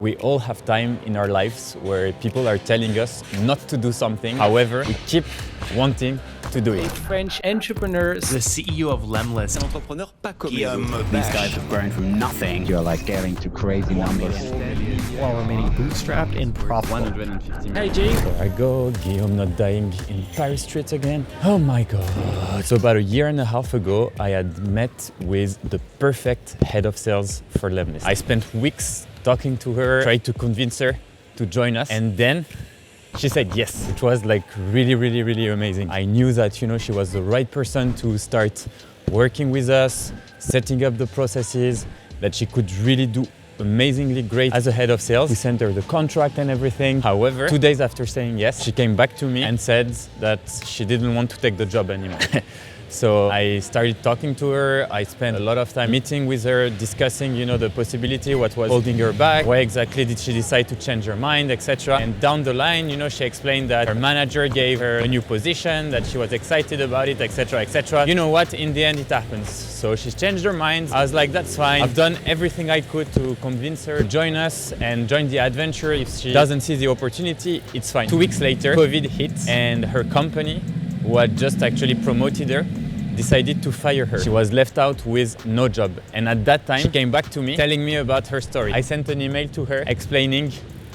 We all have time in our lives where people are telling us not to do something. However, we keep wanting to do it. French entrepreneurs, the CEO of Lemlist. These guys have grown from nothing. You're like getting to crazy numbers. while remaining bootstrapped and profitable. 150 Hey, Jay. There I go, Guillaume not dying in Paris streets again. Oh my God. So about a year and a half ago, I had met with the perfect head of sales for lemlist. I spent weeks talking to her, tried to convince her to join us, and then she said yes. It was like really amazing. I knew that, she was the right person to start working with us, setting up the processes, that she could really do amazingly great as a head of sales. We sent her the contract and everything. However, 2 days after saying yes, she came back to me and said that she didn't want to take the job anymore. So I started talking to her. I spent a lot of time meeting with her, discussing, the possibility, what was holding her back, why exactly did she decide to change her mind, etc. And down the line, she explained that her manager gave her a new position, that she was excited about it, etc., etc. You know what? In the end, it happens. So she changed her mind. I was like, that's fine. I've done everything I could to convince her to join us and join the adventure. If she doesn't see the opportunity, it's fine. 2 weeks later, COVID hit, and her company, who had just actually promoted her, decided to fire her. She was left out with no job. And at that time, she came back to me telling me about her story. I sent an email to her explaining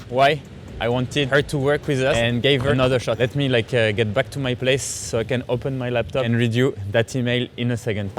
why I wanted her to work with us and gave her another shot. Let me get back to my place so I can open my laptop and read you that email in a second.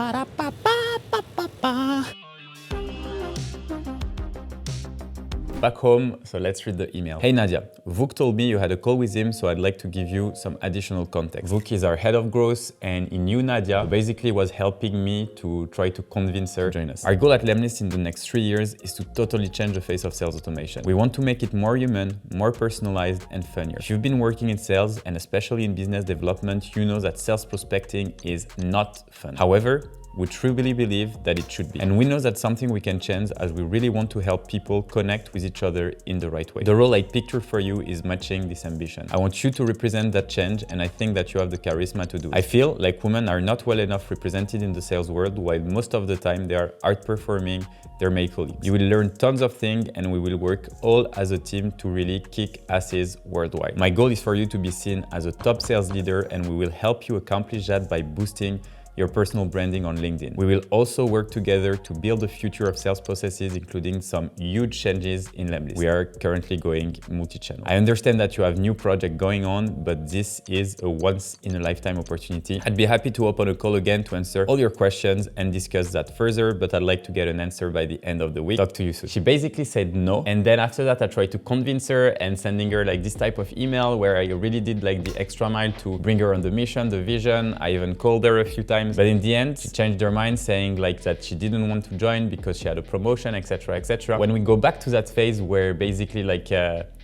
Back home, so let's read the email. Hey Nadia, Vuk told me you had a call with him, so I'd like to give you some additional context. Vuk is our head of growth, and he knew Nadia, who basically was helping me to try to convince her to join us. Our goal at Lemlist in the next 3 years is to totally change the face of sales automation. We want to make it more human, more personalized, and funnier. If you've been working in sales, and especially in business development, you know that sales prospecting is not fun. However, we truly believe that it should be. And we know that's something we can change, as we really want to help people connect with each other in the right way. The role I pictured for you is matching this ambition. I want you to represent that change, and I think that you have the charisma to do it. I feel like women are not well enough represented in the sales world, while most of the time they are outperforming their male colleagues. You will learn tons of things, and we will work all as a team to really kick asses worldwide. My goal is for you to be seen as a top sales leader, and we will help you accomplish that by boosting your personal branding on LinkedIn. We will also work together to build the future of sales processes, including some huge changes in Lemlist. We are currently going multi-channel. I understand that you have new project going on, but this is a once-in-a-lifetime opportunity. I'd be happy to open a call again to answer all your questions and discuss that further, but I'd like to get an answer by the end of the week. Talk to you soon. She basically said no, and then after that I tried to convince her and sending her this type of email where I really did the extra mile to bring her on the mission, the vision. I even called her a few times. But in the end, she changed her mind, saying that she didn't want to join because she had a promotion, etc., etc. When we go back to that phase where basically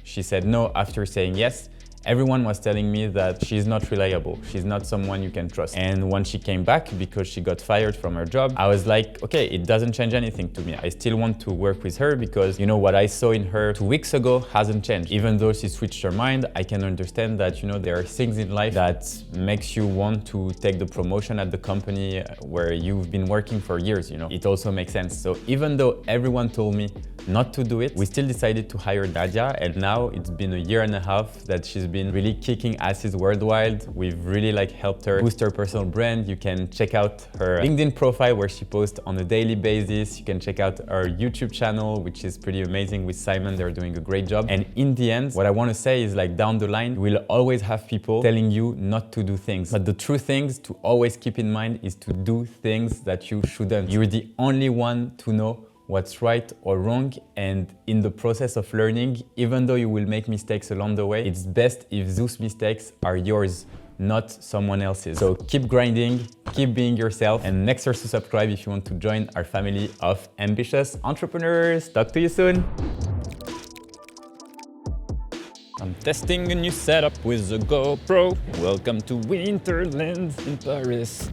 she said no after saying yes, everyone was telling me that she's not reliable. She's not someone you can trust. And when she came back because she got fired from her job, I was like, okay, it doesn't change anything to me. I still want to work with her because what I saw in her 2 weeks ago hasn't changed. Even though she switched her mind, I can understand that, there are things in life that makes you want to take the promotion at the company where you've been working for years, It also makes sense. So even though everyone told me not to do it, we still decided to hire Nadia, and now it's been a year and a half that she's been really kicking asses worldwide. We've really helped her boost her personal brand. You can check out her LinkedIn profile where she posts on a daily basis. You can check out our YouTube channel, which is pretty amazing with Simon. They're doing a great job. And in the end, what I want to say is down the line, we'll always have people telling you not to do things. But the true things to always keep in mind is to do things that you shouldn't. You're the only one to know what's right or wrong, and in the process of learning, even though you will make mistakes along the way, it's best if those mistakes are yours, not someone else's. So keep grinding, keep being yourself, and make sure to subscribe if you want to join our family of ambitious entrepreneurs. Talk to you soon. I'm testing a new setup with a GoPro. Welcome to Winterland in Paris.